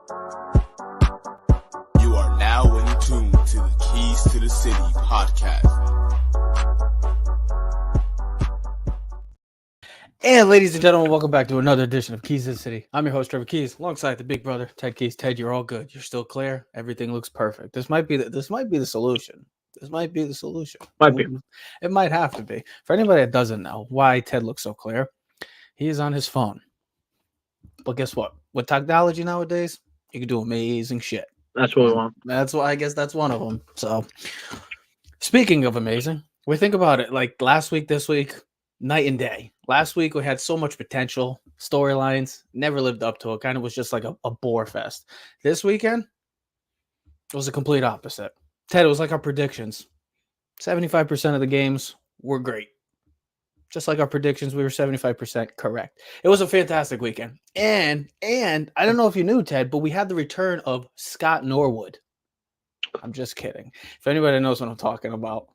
You are now in tune to the Keys to the City podcast. And ladies and gentlemen, welcome back to another edition of Keys to the City. I'm your host, Trevor Keys, alongside the big brother, Ted Keys. Ted, you're all good. You're still clear. Everything looks perfect. This might be the solution. Might be the solution. Might be. It might have to be. For anybody that doesn't know why Ted looks so clear, he is on his phone. But guess what? With technology nowadays, you can do amazing shit. That's what we want. That's why I guess that's one of them. So, speaking of amazing, we think about it like last week, this week, night and day. Last week we had so much potential, storylines, never lived up to it. Kind of was just like a bore fest. This weekend it was a complete opposite. Ted, it was like our predictions. 75% of the games were great. Just like our predictions, we were 75% correct. It was a fantastic weekend. And I don't know if you knew, Ted, but we had the return of Scott Norwood. I'm just kidding. If anybody knows what I'm talking about.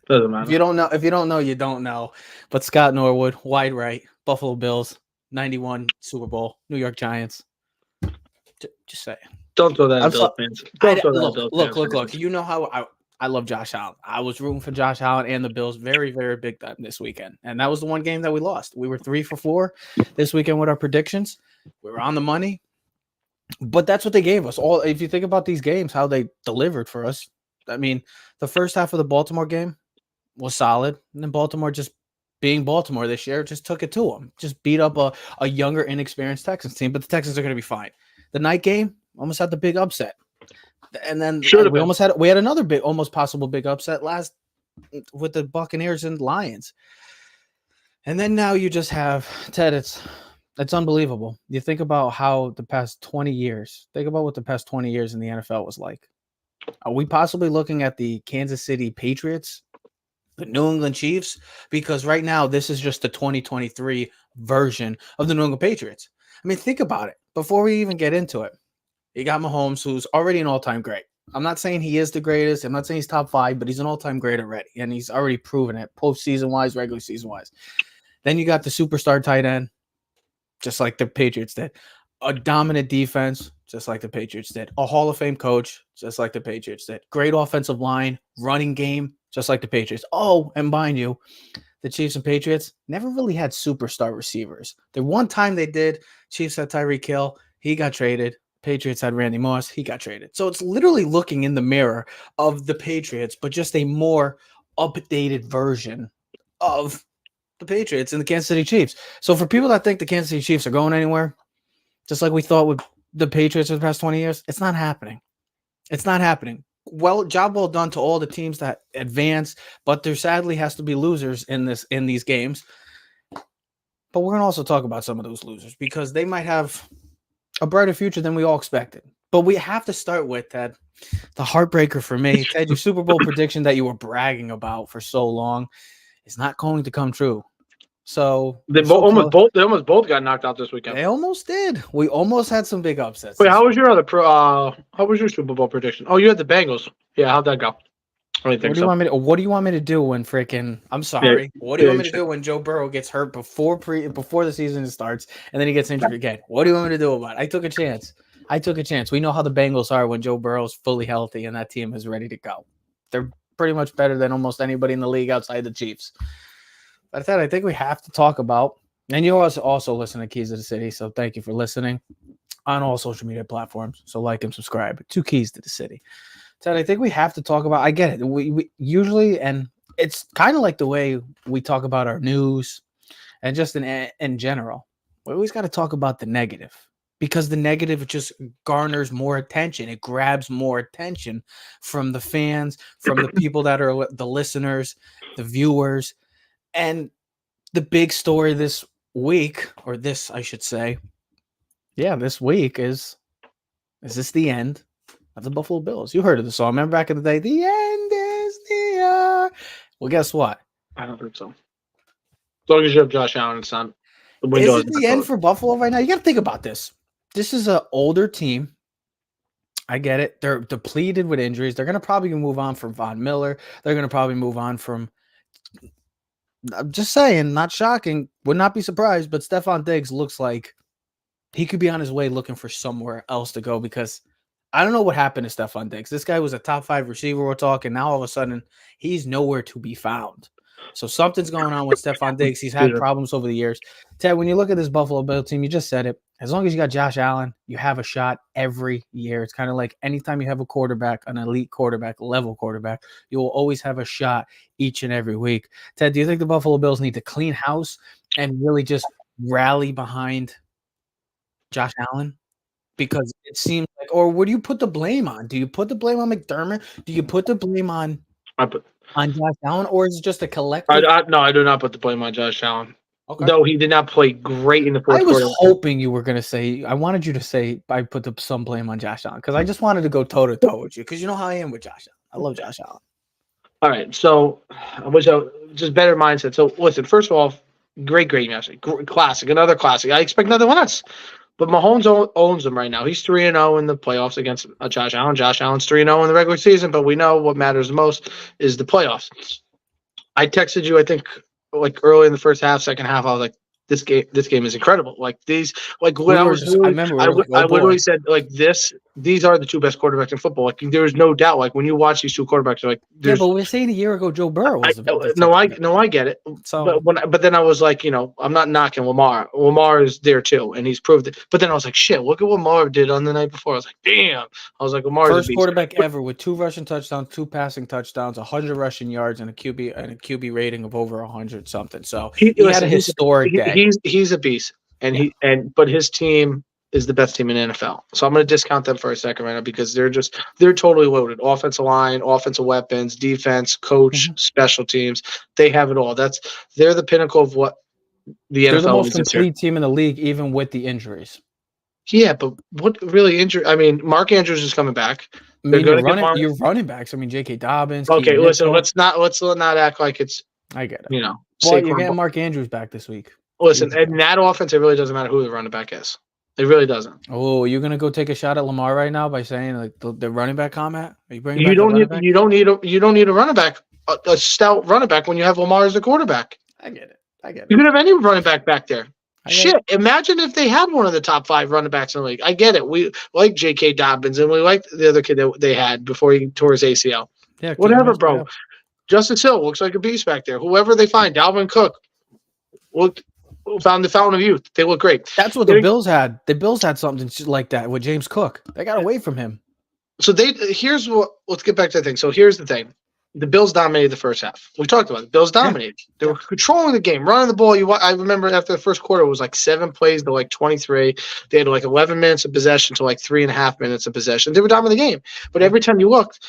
Doesn't matter. If you don't know, you don't know. But Scott Norwood, wide right, Buffalo Bills, 91 Super Bowl, New York Giants. Just saying. Don't throw that at Bill fans. Look. You know how I love Josh Allen. I was rooting for Josh Allen and the Bills very, very big time this weekend. And that was the one game that we lost. We were 3 for 4 this weekend with our predictions. We were on the money. But that's what they gave us. All if you think about these games, how they delivered for us. I mean, the first half of the Baltimore game was solid. And then Baltimore, just being Baltimore this year, just took it to them. Just beat up a younger, inexperienced Texans team. But the Texans are going to be fine. The night game almost had the big upset. And then we had another big, almost possible big upset last with the Buccaneers and Lions. And then now you just have, Ted, it's unbelievable. You think about how the past 20 years, think about what the past 20 years in the NFL was like. Are we possibly looking at the Kansas City Patriots, the New England Chiefs? Because right now, this is just the 2023 version of the New England Patriots. I mean, think about it. Before we even get into it, you got Mahomes, who's already an all-time great. I'm not saying he is the greatest. I'm not saying he's top 5, but he's an all-time great already. And he's already proven it, postseason-wise, regular season-wise. Then you got the superstar tight end, just like the Patriots did. A dominant defense, just like the Patriots did. A Hall of Fame coach, just like the Patriots did. Great offensive line, running game, just like the Patriots. Oh, and mind you, the Chiefs and Patriots never really had superstar receivers. The one time they did, Chiefs had Tyreek Hill. He got traded. Patriots had Randy Moss. He got traded. So it's literally looking in the mirror of the Patriots, but just a more updated version of the Patriots and the Kansas City Chiefs. So for people that think the Kansas City Chiefs are going anywhere, just like we thought with the Patriots for the past 20 years, it's not happening. It's not happening. Job well done to all the teams that advance, but there sadly has to be losers in these games. But we're going to also talk about some of those losers because they might have a brighter future than we all expected. But we have to start with, Ted, the heartbreaker for me. Ted, your Super Bowl prediction that you were bragging about for so long is not going to come true. So they almost both got knocked out this weekend. They almost did. We almost had some big upsets. Wait, how was your Super Bowl prediction? Oh, you had the Bengals. Yeah, how'd that go? What do you want me to do when freaking? I'm sorry. Yeah, what do you want me to do when Joe Burrow gets hurt before the season starts and then he gets injured again? What do you want me to do about it? I took a chance. We know how the Bengals are when Joe Burrow's fully healthy and that team is ready to go. They're pretty much better than almost anybody in the league outside the Chiefs. But I think we have to talk about, and you also listen to Keys to the City, so thank you for listening on all social media platforms. So like and subscribe to Keys to the City. Ted, I think we have to talk about, I get it. We usually, and it's kind of like the way we talk about our news and just in general, we always got to talk about the negative because the negative just garners more attention. It grabs more attention from the fans, from the people that are the listeners, the viewers. And the big story this week, or this, I should say, this week is this the end of the Buffalo Bills? You heard of the song. Remember back in the day, the end is near. Well, guess what? I don't think so. As long as you have Josh Allen and son. Is it the end for Buffalo right now? You got to think about this. This is an older team. I get it. They're depleted with injuries. They're going to probably move on from Von Miller. They're going to probably move on from, I'm just saying, not shocking. Would not be surprised, but Stephon Diggs looks like he could be on his way looking for somewhere else to go because I don't know what happened to Stephon Diggs. This guy was a top 5 receiver, we're talking. Now all of a sudden, he's nowhere to be found. So something's going on with Stephon Diggs. He's had problems over the years. Ted, when you look at this Buffalo Bill team, you just said it. As long as you got Josh Allen, you have a shot every year. It's kind of like anytime you have a quarterback, an elite quarterback, level quarterback, you will always have a shot each and every week. Ted, do you think the Buffalo Bills need to clean house and really just rally behind Josh Allen? Because it seems like, or would you put the blame on? Do you put the blame on McDermott? Do you put the blame on Josh Allen, or is it just a collective? No, I do not put the blame on Josh Allen. Okay. Though he did not play great in the fourth quarter. I was hoping you were going to say, I wanted you to say, I put some blame on Josh Allen because I just wanted to go toe to toe with you because you know how I am with Josh Allen. I love Josh Allen. All right, so I wish just better mindset. So listen, first of all, great match, classic, another classic. I expect nothing less. But Mahomes owns them right now. He's 3-0 in the playoffs against Josh Allen. Josh Allen's 3-0 in the regular season, but we know what matters the most is the playoffs. I texted you, I think, like early in the first half, second half. I was like, this game is incredible. Like these, like when I literally said like these are the two best quarterbacks in football. Like there is no doubt. Like when you watch these two quarterbacks, like yeah, but we were saying a year ago Joe Burrow was I get it. So but then I was like, I'm not knocking Lamar. Lamar is there too, and he's proved it. But then I was like, shit, look at what Lamar did on the night before. I was like, damn. I was like, Lamar first quarterback ever with 2 rushing touchdowns, 2 passing touchdowns, 100 rushing yards, and a QB rating of over 100 something. So he had a historic day. He's a beast, but his team is the best team in NFL. So I'm going to discount them for a second right now because they're totally loaded. Offensive line, offensive weapons, defense, coach, special teams. They have it all. They're the pinnacle of what the NFL is. They're the most complete team in the league, even with the injuries. Yeah, but what really injured? I mean, Mark Andrews is coming back. Your running backs. I mean, J.K. Dobbins. Okay, listen. Let's not act like it's. I get it. But you're getting Mark Andrews back this week. Listen, in that offense, it really doesn't matter who the running back is. It really doesn't. Oh, you're gonna go take a shot at Lamar right now by saying like the running back comment? Are you bringing? You don't need a running back, a stout running back when you have Lamar as the quarterback. I get it. You could have any running back there. Shit, imagine if they had one of the top 5 running backs in the league. I get it. We like J.K. Dobbins and we like the other kid that they had before he tore his ACL. Yeah, whatever, bro. Justice Hill looks like a beast back there. Whoever they find, Dalvin Cook, found the fountain of youth. They look great. That's what the Bills had. The Bills had something like that with James Cook. They got away from him. So let's get back to the thing. So here's the thing. The Bills dominated the first half. We talked about it. The Bills dominated. Yeah. They were controlling the game, running the ball. I remember after the first quarter, it was like 7 plays to like 23. They had like 11 minutes of possession to like 3.5 minutes of possession. They were dominating the game. But every time you looked,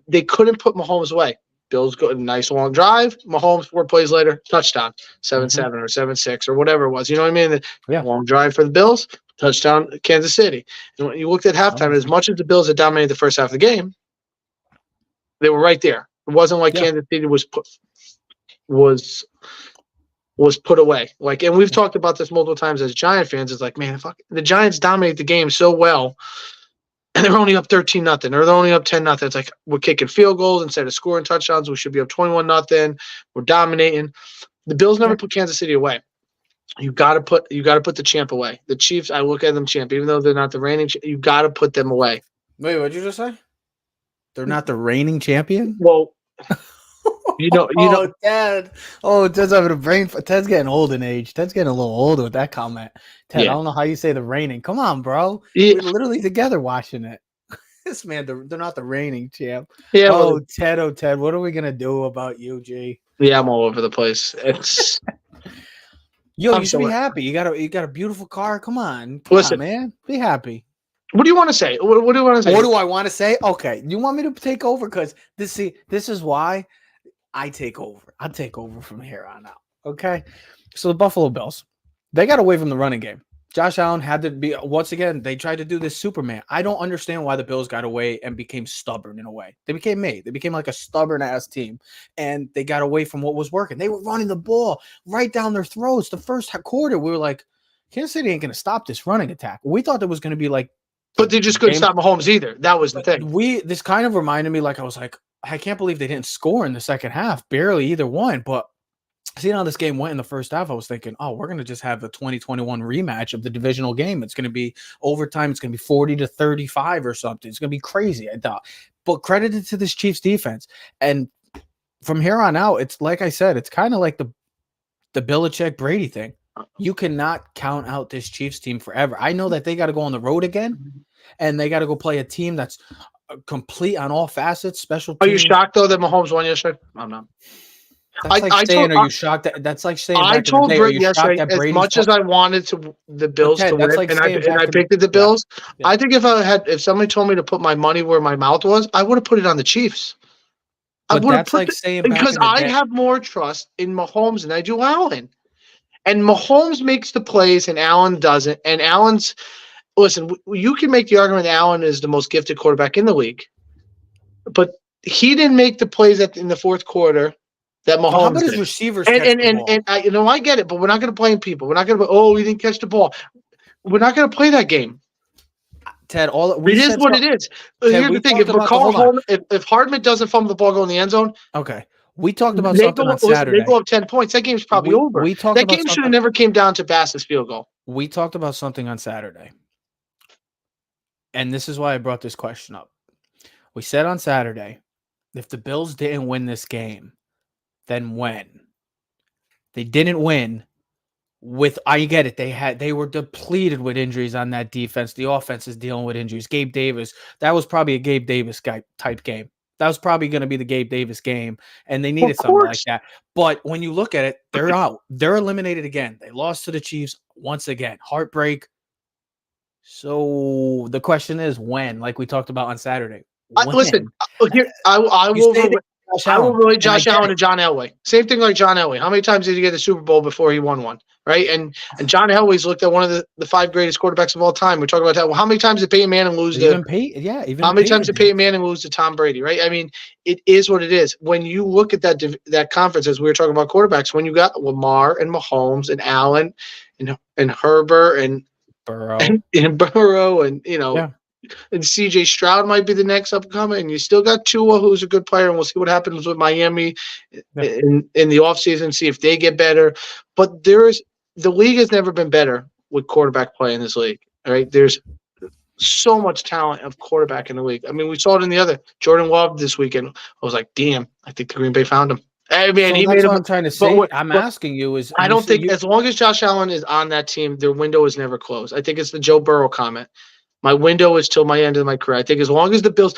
they couldn't put Mahomes away. Bills go a nice long drive. Mahomes 4 plays later, touchdown, 7-7 or 7-6 or whatever it was. You know what I mean? Long drive for the Bills, touchdown, Kansas City. And when you looked at halftime, as much as the Bills had dominated the first half of the game, they were right there. It wasn't like Kansas City was put away. Like, and we've talked about this multiple times as Giant fans. It's like, man, the Giants dominate the game so well. And they're only up 13-0, or they're only up 10-0. It's like we're kicking field goals instead of scoring touchdowns. We should be up 21-0. We're dominating. The Bills never put Kansas City away. You got to put the champ away. The Chiefs, I look at them champ, even though they're not the reigning. You got to put them away. Wait, what'd you just say? They're not the reigning champion? Well, Ted. Oh, Ted's having a brain. Ted's getting old in age. Ted's getting a little older with that comment. Ted, I don't know how you say the reigning. Come on, bro. Yeah. We're literally together watching it. This man, they're not the reigning champ. Yeah. Oh, Ted, what are we gonna do about you, G? Yeah, I'm all over the place. It's you should be happy. You got a beautiful car. Come on, man. Be happy. What do you want to say? What do you want to say? What do I want to say? Okay, you want me to take over? Because this is why I take over. I'll take over from here on out. Okay. So the Buffalo Bills, they got away from the running game. Josh Allen had to be, once again, they tried to do this Superman. I don't understand why the Bills got away and became stubborn in a way. They became like a stubborn ass team, and they got away from what was working. They were running the ball right down their throats. The first quarter, we were like, Kansas City ain't going to stop this running attack. We thought it was going to be like, but they just couldn't stop Mahomes either. That was the thing. This kind of reminded me, like, I was like, I can't believe they didn't score in the second half. Barely either one, but seeing how this game went in the first half, I was thinking, oh, we're going to just have a 2021 rematch of the divisional game. It's going to be overtime. It's going to be 40-35 or something. It's going to be crazy, I thought. But credited to this Chiefs defense. And from here on out, it's like I said, it's kind of like the Belichick-Brady thing. You cannot count out this Chiefs team forever. I know that they got to go on the road again, and they got to go play a team that's complete on all facets, special teams. Are you shocked, though, that Mahomes won yesterday? I'm not. That's like saying, are you shocked that? That's like saying, I told Britt yesterday, as much as I wanted the Bills to win, like and I picked the Bills. Yeah. I think if somebody told me to put my money where my mouth was, I would have put it on the Chiefs. But that's like saying, because I have more trust in Mahomes than I do Allen, and Mahomes makes the plays and Allen doesn't. And Allen's listen, you can make the argument that Allen is the most gifted quarterback in the league, but he didn't make the plays in the fourth quarter. That Mahomes how about his receivers and I get it, but we're not going to blame people. We're not going to he didn't catch the ball. We're not going to play that game. Ted, it is what it is. Here's the thing: if Hardman doesn't fumble the ball, go in the end zone. Okay, we talked about something on Saturday. They go up 10 points. That game's probably over. That game should have never came down to Bass's field goal. We talked about something on Saturday, and this is why I brought this question up. We said on Saturday, if the Bills didn't win this game, then when? They didn't win I get it. They were depleted with injuries on that defense. The offense is dealing with injuries. Gabe Davis, that was probably a Gabe Davis type game. That was probably going to be the Gabe Davis game, and they needed something like that. But when you look at it, they're out. They're eliminated again. They lost to the Chiefs once again. Heartbreak. So the question is when, like we talked about on Saturday. Listen, here I will relate Josh Allen to John Elway. Same thing like John Elway. How many times did he get the Super Bowl before he won one? Right? And John Elway's looked at one of the 5 greatest quarterbacks of all time. We're talking about that. Well, how many times did Peyton Manning lose how many times did Peyton Manning lose to Tom Brady? Right? I mean, it is what it is. When you look at that conference, as we were talking about quarterbacks, when you got Lamar and Mahomes and Allen and Herbert and Burrow and and CJ Stroud might be the next upcoming, and you still got Tua, who's a good player, and we'll see what happens with Miami in the offseason, see if they get better. But the league has never been better with quarterback play in this league. All right, there's so much talent of quarterback in the league. I mean, we saw it in the other Jordan Love this weekend. I was like, damn, I think the Green Bay found him. I mean, so that's what I'm trying to say. I'm asking you is I don't think as long as Josh Allen is on that team, their window is never closed. I think it's the Joe Burrow comment. My window is till my end of my career. I think as long as here's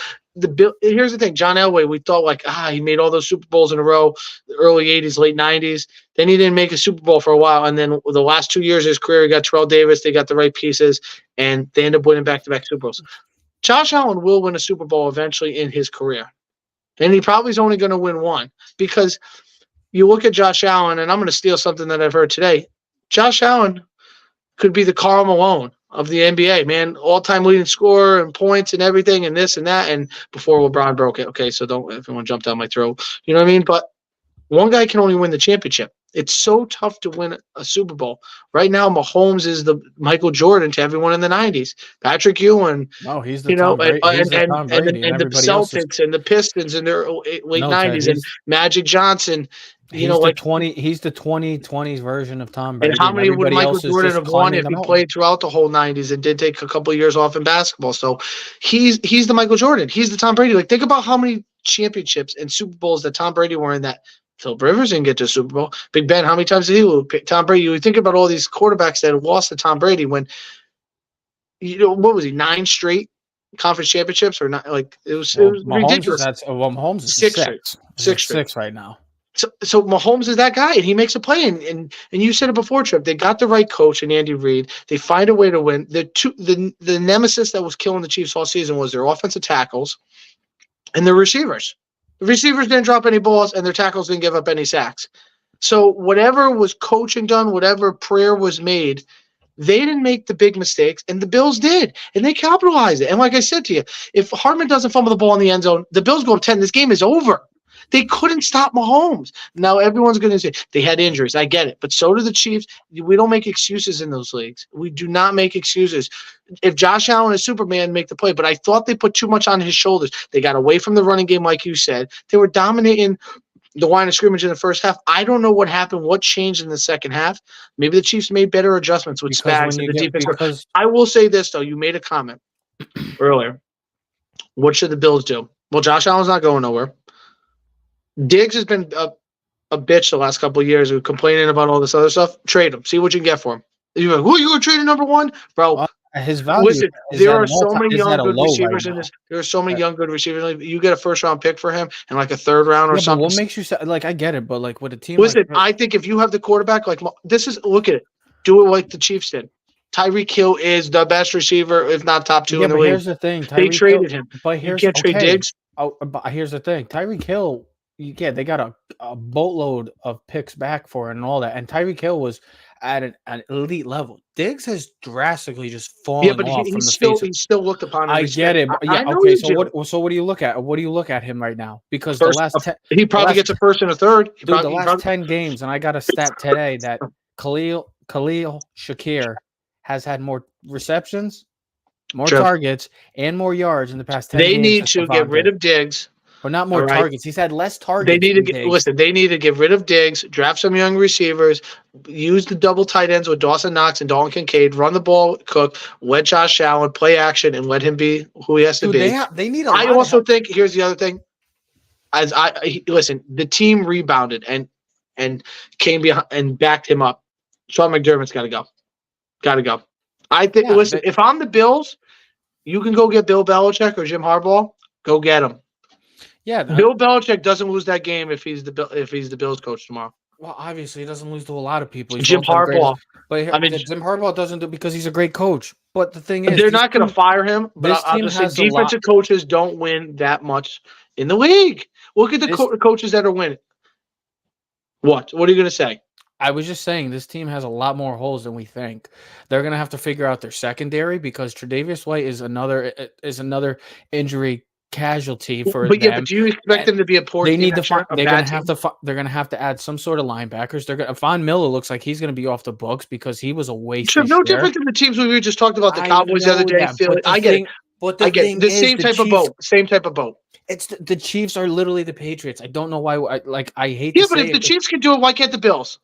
the thing, John Elway, we thought he made all those Super Bowls in a row, the early 80s, late 90s. Then he didn't make a Super Bowl for a while. And then the last 2 years of his career, he got Terrell Davis. They got the right pieces, and they end up winning back-to-back Super Bowls. Josh Allen will win a Super Bowl eventually in his career. And he probably is only going to win one because you look at Josh Allen, and I'm going to steal something that I've heard today. Josh Allen could be the Karl Malone of the NBA, man, all-time leading scorer and points and everything and this and that. And before LeBron broke it, okay, so don't everyone jump down my throat. You know what I mean? But one guy can only win the championship. It's so tough to win a Super Bowl. Right now, Mahomes is the Michael Jordan to everyone in the 90s. Patrick Ewing. No, he's the Tom Brady. And the Celtics and the Pistons in their late 90s and Magic Johnson. He's the 2020s version of Tom Brady. And how many would Michael Jordan have won if he played throughout the whole 90s and did take a couple of years off in basketball? So he's the Michael Jordan. He's the Tom Brady. Like, think about how many championships and Super Bowls that Tom Brady won in that. Philip Rivers didn't get to the Super Bowl. Big Ben, how many times did he lose? Tom Brady. You think about all these quarterbacks that have lost to Tom Brady when, what was he, 9 straight conference championships or not? Like, it was ridiculous. Mahomes is six right now. So Mahomes is that guy, and he makes a play. And you said it before, Trip. They got the right coach in Andy Reid. They find a way to win. The nemesis that was killing the Chiefs all season was their offensive tackles and their receivers. The receivers didn't drop any balls, and their tackles didn't give up any sacks. So whatever was coaching done, whatever prayer was made, they didn't make the big mistakes, and the Bills did, and they capitalized it. And like I said to you, if Hardman doesn't fumble the ball in the end zone, the Bills go up 10. This game is over. They couldn't stop Mahomes. Now everyone's going to say they had injuries. I get it. But so do the Chiefs. We don't make excuses in those leagues. We do not make excuses. If Josh Allen is Superman, make the play. But I thought they put too much on his shoulders. They got away from the running game, like you said. They were dominating the line of scrimmage in the first half. I don't know what happened, what changed in the second half. Maybe the Chiefs made better adjustments with Spags and the defense. Because I will say this, though. You made a comment earlier. What should the Bills do? Well, Josh Allen's not going nowhere. Diggs has been a bitch the last couple of years. We're complaining about all this other stuff. Trade him. See what you can get for him. You're like, who are you going to trade at number one? Bro, his value. Listen, there are so many young good receivers right in this. There are so many young good receivers. You get a first-round pick for him and like a third round or something. What makes you like? I get it, but like with a team. Listen, I think if you have the quarterback, like this is look at it. Do it like the Chiefs did. Tyreek Hill is the best receiver, if not top two in the league. Here's the thing: they traded him. But you can't trade Diggs. Oh, but here's the thing: Tyreek Hill. Yeah, they got a boatload of picks back for it and all that. And Tyreek Hill was at an elite level. Diggs has drastically just fallen off from the face. He still looked upon him. I get it. Yeah, okay. So what do you look at? What do you look at him right now? Because he probably gets a first and a third. The last 10 games, and I got a stat today that Khalil Shakir has had more receptions, more targets, and more yards in the past 10 games. They need to get rid of Diggs. But not more targets. He's had less targets. They need to get rid of Diggs, draft some young receivers, use the double tight ends with Dawson Knox and Dalton Kincaid, run the ball, Cook, let Josh Allen play action, and let him be who he has to be. They need. I also think here's the other thing. Listen, the team rebounded and came behind and backed him up. Sean McDermott's got to go. Got to go. I think. If I'm the Bills, you can go get Bill Belichick or Jim Harbaugh. Go get him. Yeah, Bill Belichick doesn't lose that game if he's the Bills coach tomorrow. Well, obviously, he doesn't lose to a lot of people. Jim Harbaugh, Jim Harbaugh doesn't do because he's a great coach. But the thing is, they're not going to fire him. But I'll just say defensive coaches don't win that much in the league. Look at the coaches that are winning. What are you going to say? I was just saying this team has a lot more holes than we think. They're going to have to figure out their secondary because Tre'Davious White is another injury casualty for them. But do you expect them to be a poor team? They're going to have to add some sort of linebackers. Von Miller looks like he's going to be off the books because he was a waste. No different than the teams we just talked about. The Cowboys the other day. I get it. But the same type of boat. Same type of boat. It's the Chiefs are literally the Patriots. I don't know why. I hate. Yeah, but if the Chiefs can do it, why can't the Bills?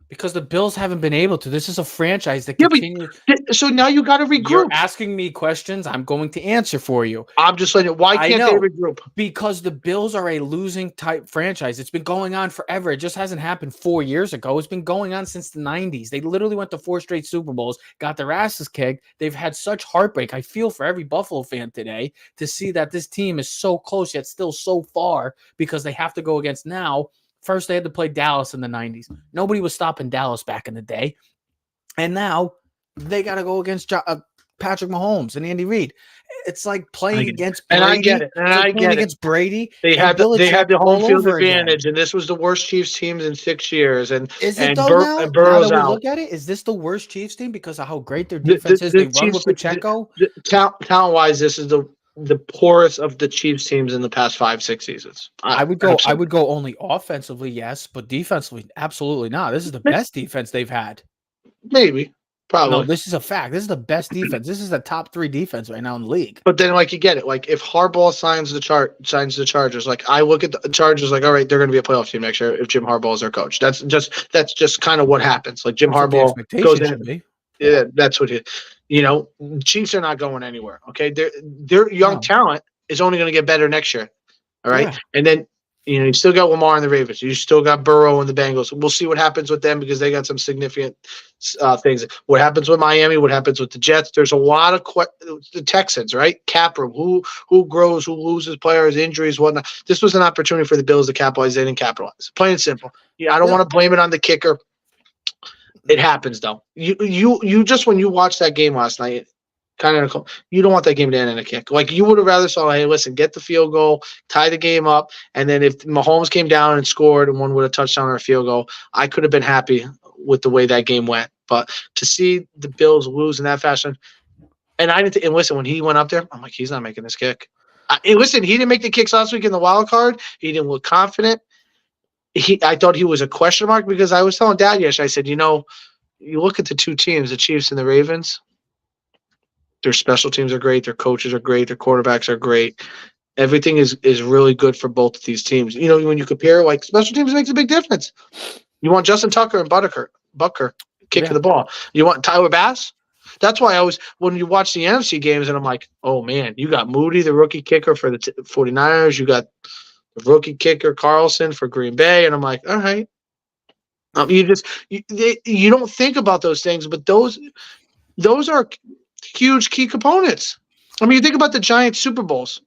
Because the Bills haven't been able to. This is a franchise that continues. So now you got to regroup. You're asking me questions. I'm going to answer for you. I'm just saying, why can't they regroup? Because the Bills are a losing type franchise. It's been going on forever. It just hasn't happened 4 years ago. It's been going on since the 90s. They literally went to 4 straight Super Bowls, got their asses kicked. They've had such heartbreak. I feel for every Buffalo fan today to see that this team is so close yet still so far because they have to go against now. First, they had to play Dallas in the 90s. Nobody was stopping Dallas back in the day. And now they got to go against Patrick Mahomes and Andy Reid. It's like playing against Brady. And I get it. Against Brady. They had the home field advantage, and this was the worst Chiefs teams in 6 years. And is it though now? Burrow's now that we look at it, is this the worst Chiefs team because of how great their defense is? They run with Pacheco. Talent-wise, this is the poorest of the Chiefs teams in the past 5-6 seasons. I would go only offensively, yes, but defensively, absolutely not. This is the best defense they've had. Maybe. Probably. No, this is a fact. This is the best defense. This is the top 3 defense right now in the league. But then, you get it. If Harbaugh signs the Chargers, I look at the Chargers, all right, they're going to be a playoff team next year if Jim Harbaugh is their coach. That's just kind of what happens. Jim Harbaugh goes in. Yeah, that's what Chiefs are not going anywhere. Okay, their young talent is only going to get better next year. All right, and then you still got Lamar and the Ravens. You still got Burrow and the Bengals. We'll see what happens with them because they got some significant things. What happens with Miami? What happens with the Jets? There's a lot of the Texans, right? Cap room. Who grows? Who loses players? Injuries? Whatnot. This was an opportunity for the Bills to capitalize. They didn't capitalize. Plain and simple. I don't want to blame it on the kicker. It happens though. You just when you watched that game last night, you don't want that game to end in a kick. You would have rather saw, hey, listen, get the field goal, tie the game up, and then if Mahomes came down and scored and one would have touchdown or a field goal, I could have been happy with the way that game went. But to see the Bills lose in that fashion, and listen, when he went up there, I'm like, he's not making this kick. Listen, he didn't make the kicks last week in the wild card. He didn't look confident. I thought he was a question mark because I was telling Dad yesterday, I said, you look at the 2 teams, the Chiefs and the Ravens, their special teams are great, their coaches are great, their quarterbacks are great. Everything is really good for both of these teams. You know, when you compare, like, special teams makes a big difference. You want Justin Tucker and Bucker kicking the ball. You want Tyler Bass? That's why I always, when you watch the NFC games, and I'm like, oh, man, you got Moody, the rookie kicker for the 49ers. You got the rookie kicker Carlson for Green Bay. And I'm like, all right. You don't think about those things, but those are huge key components. I mean, you think about the Giants Super Bowls.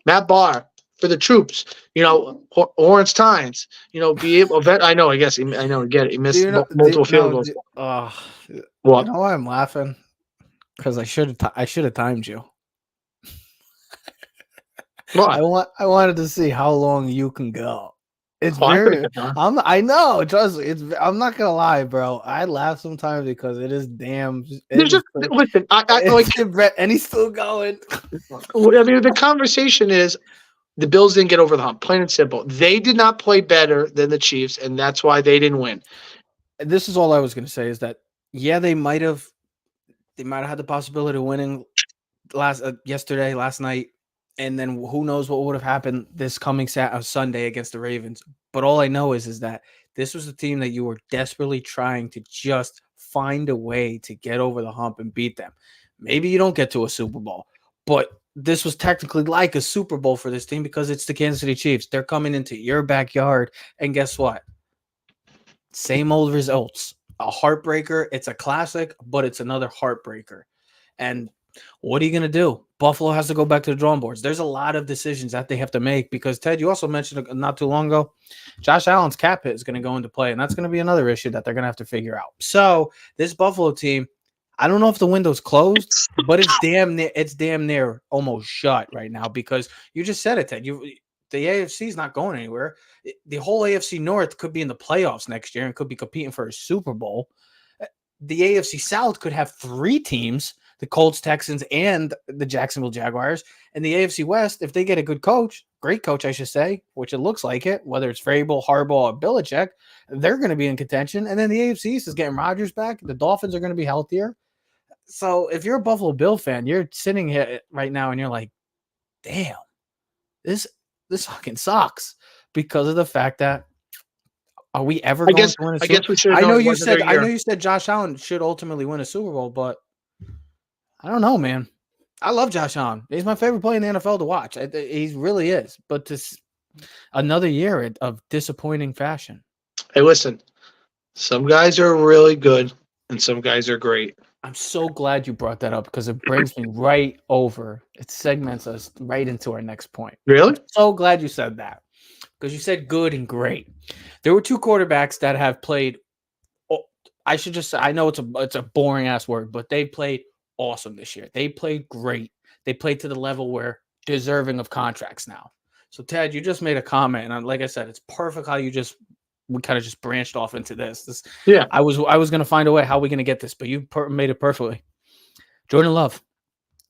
Matt Barr for the troops, you know, Lawrence Tynes, you know, be able. I know. I guess I know. Get it. He missed multiple field goals. What? You know why I'm laughing? Because I should have timed you. What? I wanted to see how long you can go. It's very. I know. Trust me. I'm not gonna lie, bro. I laugh sometimes because it is damn. Listen. I like Brett, and he's still going. I mean, the conversation is the Bills didn't get over the hump. Plain and simple. They did not play better than the Chiefs, and that's why they didn't win. This is all I was gonna say. Is that they might have had the possibility of winning last night. And then who knows what would have happened this coming Sunday against the Ravens. But all I know is that this was a team that you were desperately trying to just find a way to get over the hump and beat them. Maybe you don't get to a Super Bowl, but this was technically like a Super Bowl for this team because it's the Kansas City Chiefs. They're coming into your backyard, and guess what? Same old results. A heartbreaker. It's a classic, but it's another heartbreaker. And what are you going to do? Buffalo has to go back to the drawing boards. There's a lot of decisions that they have to make because, Ted, you also mentioned not too long ago, Josh Allen's cap hit is going to go into play, and that's going to be another issue that they're going to have to figure out. So this Buffalo team, I don't know if the window's closed, but it's damn near almost shut right now because you just said it, Ted. The AFC is not going anywhere. The whole AFC North could be in the playoffs next year and could be competing for a Super Bowl. The AFC South could have 3 teams, the Colts, Texans, and the Jacksonville Jaguars. And the AFC West, if they get a good coach, great coach, I should say, which it looks like it, whether it's Vrabel, Harbaugh, or Belichick, they're going to be in contention. And then the AFC East is getting Rodgers back. The Dolphins are going to be healthier. So if you're a Buffalo Bill fan, you're sitting here right now and you're like, damn, this fucking sucks because of the fact that are we ever going to win a Super Bowl? I guess we should. I know you said Josh Allen should ultimately win a Super Bowl, but I don't know, man. I love Josh Allen. He's my favorite player in the NFL to watch. He really is. But this another year of disappointing fashion. Hey, listen. Some guys are really good, and some guys are great. I'm so glad you brought that up because it brings me right over. It segments us right into our next point. Really? I'm so glad you said that because you said good and great. There were 2 quarterbacks that have played. I should just say, I know it's a boring ass word, but they played awesome this year. They played great. They played to the level where deserving of contracts now. So Ted, you just made a comment, and like I said, it's perfect how we kind of just branched off into this. Yeah, I was going to find a way how we're going to get this, but you made it perfectly. Jordan Love,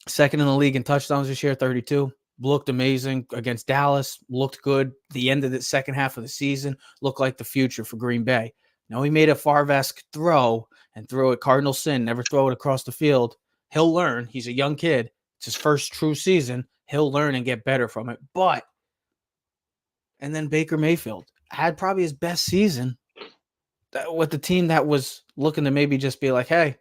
second in the league in touchdowns this year, 32. Looked amazing against Dallas. Looked good. The end of the second half of the season looked like the future for Green Bay. Now he made a Favre-esque throw and threw it cardinal sin. Never throw it across the field. He'll learn. He's a young kid. It's his first true season. He'll learn and get better from it. And then Baker Mayfield had probably his best season with the team that was looking to maybe just be like, hey,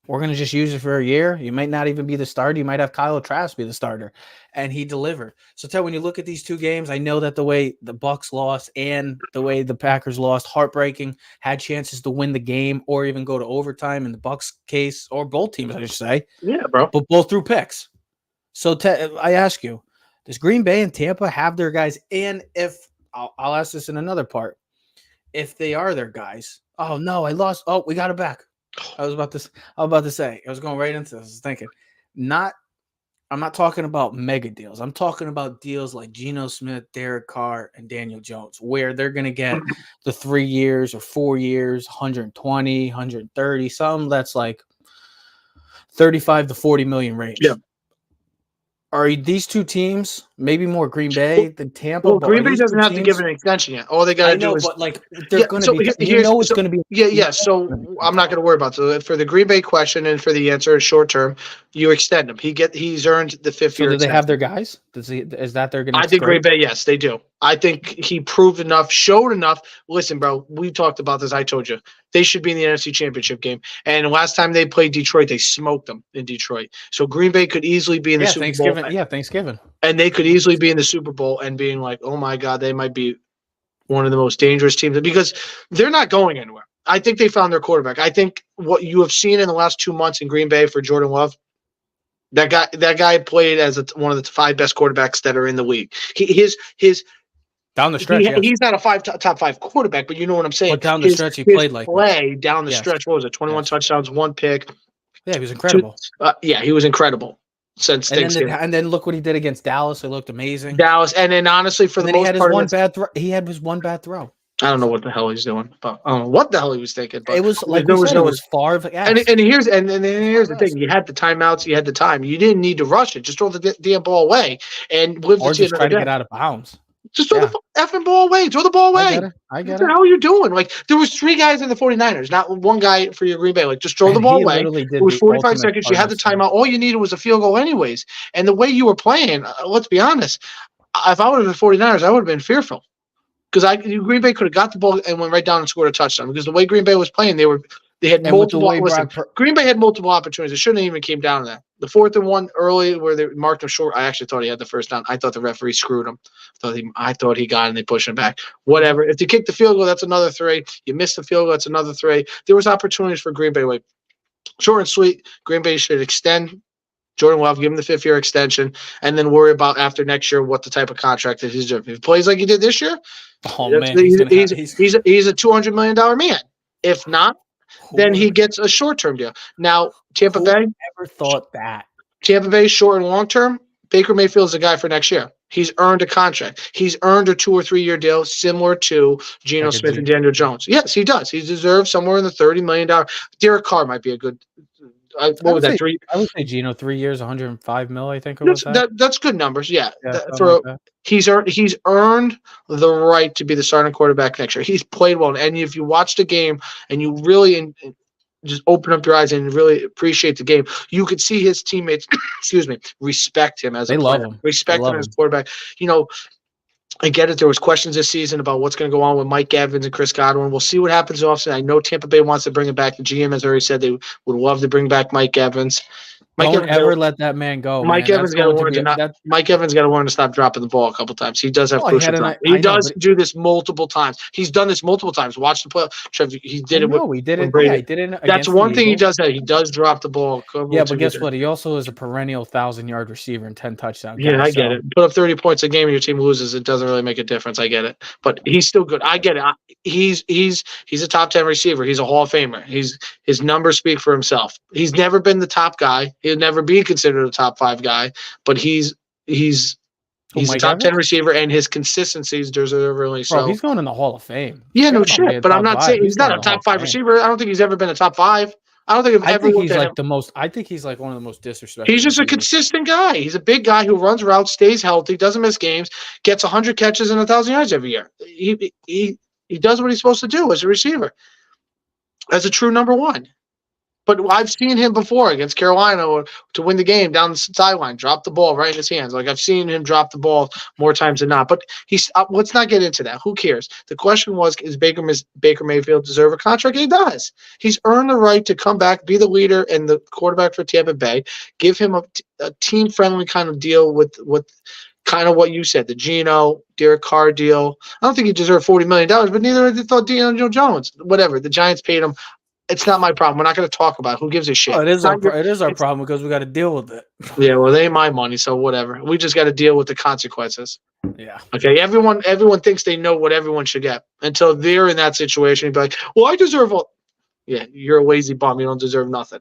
we're going to just use it for a year. You might not even be the starter. You might have Kyle Trask be the starter. And he delivered. So, Ted, when you look at these 2 games, I know that the way the Bucs lost and the way the Packers lost, heartbreaking, had chances to win the game or even go to overtime in the Bucs case, or both teams, I should say. Yeah, bro. But both threw picks. So, Ted, I ask you, does Green Bay and Tampa have their guys? And if I'll ask this in another part, if they are their guys, oh no, I lost. Oh, we got it back. I was about to say, I was going right into this. I was thinking, I'm not talking about mega deals. I'm talking about deals like Geno Smith, Derek Carr, and Daniel Jones, where they're going to get the 3 years or 4 years, 120, 130, something that's like 35 to 40 million range. Yeah. Are these 2 teams, maybe more Green Bay than Tampa. Well, but Green Bay these doesn't two have to give teams, an extension yet. All they got I to do know, is but like they're going to be. It's going to be. yeah. So I'm not going to worry about it. So for the Green Bay question and for the answer, short term, you extend him. He's earned the 5th So year. do they have extension. their guys? Is that their next? I think Green grade? Bay, yes, they do. I think he proved enough, showed enough. Listen, bro, we talked about this. I told you they should be in the NFC Championship game. And last time they played Detroit, they smoked them in Detroit. So Green Bay could easily be in the Super Bowl. Yeah, Thanksgiving. And they could easily be in the Super Bowl and being like, oh my God, they might be one of the most dangerous teams because they're not going anywhere. I think they found their quarterback. I think what you have seen in the last 2 months in Green Bay for Jordan Love, that guy played as one of the 5 best quarterbacks that are in the league. His down the stretch, he's not a top 5 quarterback, but you know what I'm saying. But down the stretch, he played like play down the stretch. What was it? 21 touchdowns, 1 pick. Yeah, he was incredible. He was incredible since Thanksgiving. And then look what he did against Dallas. It looked amazing. Dallas, and then honestly, for the most part, he had his one bad throw. I don't know what the hell he's doing. But I don't know what the hell he was thinking. But it was like we said, it was far. And here's the thing: you had the timeouts, you had the time. You didn't need to rush it. Just throw the damn ball away and live or just try to get out of bounds. Just throw the effing ball away. Throw the ball away. I get it. What the hell are you doing? Like, there was 3 guys in the 49ers, not one guy for your Green Bay. Like, just throw the ball away. It was 45 seconds. You had the timeout. All you needed was a field goal anyways. And the way you were playing, let's be honest, if I would have been 49ers, I would have been fearful. Because Green Bay could have got the ball and went right down and scored a touchdown. Because the way Green Bay was playing, they had multiple. Green Bay had multiple opportunities. It shouldn't have even came down to that. The 4th and 1 early where they marked him short. I actually thought he had the first down. I thought the referee screwed him. I thought he got it and they pushed him back. Whatever. If you kick the field goal, that's another 3. You missed the field goal, that's another 3. There was opportunities for Green Bay. Like, short and sweet. Green Bay should extend Jordan Love, give him the 5th year extension, and then worry about after next year what the type of contract that he's doing. If he plays like he did this year, he's a $200 million man. If not, then he gets a short-term deal. Now, Tampa Bay. Never thought that. Tampa Bay, short and long-term, Baker Mayfield's the guy for next year. He's earned a contract. He's earned a 2 or 3 year deal similar to Geno Smith and Daniel Jones. Yes, he does. He deserves somewhere in the $30 million. Derek Carr might be a good. What was that? 3? I would say Geno 3 years, $105 million. I think that's good numbers. Yeah, he's earned the right to be the starting quarterback next year. He's played well, and if you watch the game and you really just open up your eyes and really appreciate the game, you could see his teammates. Respect him as a player. Love him. Respect him as a quarterback. You know. I get it. There was questions this season about what's going to go on with Mike Evans and Chris Godwin. We'll see what happens offseason. I know Tampa Bay wants to bring it back. The GM has already said they would love to bring back Mike Evans. Don't ever let that man go. Mike Evans got to learn to stop dropping the ball a couple times. He does have crucial time. He does do this multiple times. He's done this multiple times. Watch the play. Trev, he did it. He did it. Yeah, he did it. That's one thing he does. He does drop the ball. Yeah, but guess what? He also is a perennial 1,000-yard receiver and 10 touchdowns. Yeah, I get it. Put up 30 points a game and your team loses. It doesn't really make a difference. I get it. But he's still good. I get it. He's a top 10 receiver. He's a Hall of Famer. His numbers speak for himself. He's never been the top guy. He'll never be considered a top 5 guy, but he's a top 10 receiver, and his consistencies deserve really so. Bro, he's going in the Hall of Fame. Yeah, no shit. But I'm not saying he's not a top 5 receiver. I don't think he's ever been a top 5. I don't think he's like the most. I think he's like one of the most disrespectful. He's just a consistent guy. He's a big guy who runs routes, stays healthy, doesn't miss games, gets 100 catches and 1,000 yards every year. He does what he's supposed to do as a receiver, as a true number 1. But I've seen him before against Carolina to win the game down the sideline, drop the ball right in his hands. Like, I've seen him drop the ball more times than not. But let's not get into that. Who cares? The question was, does Baker Mayfield deserve a contract? He does. He's earned the right to come back, be the leader and the quarterback for Tampa Bay. Give him a team-friendly kind of deal with kind of what you said, the Geno, Derek Carr deal. I don't think he deserved $40 million, but neither did Daniel Jones. Whatever. The Giants paid him. It's not my problem. We're not going to talk about it. Who gives a shit? Oh, it is our problem because we got to deal with it. Yeah, well, they ain't my money, so whatever. We just got to deal with the consequences. Yeah. Okay. Everyone thinks they know what everyone should get until they're in that situation. You'd be like, well, I deserve all. Yeah, you're a lazy bum. You don't deserve nothing.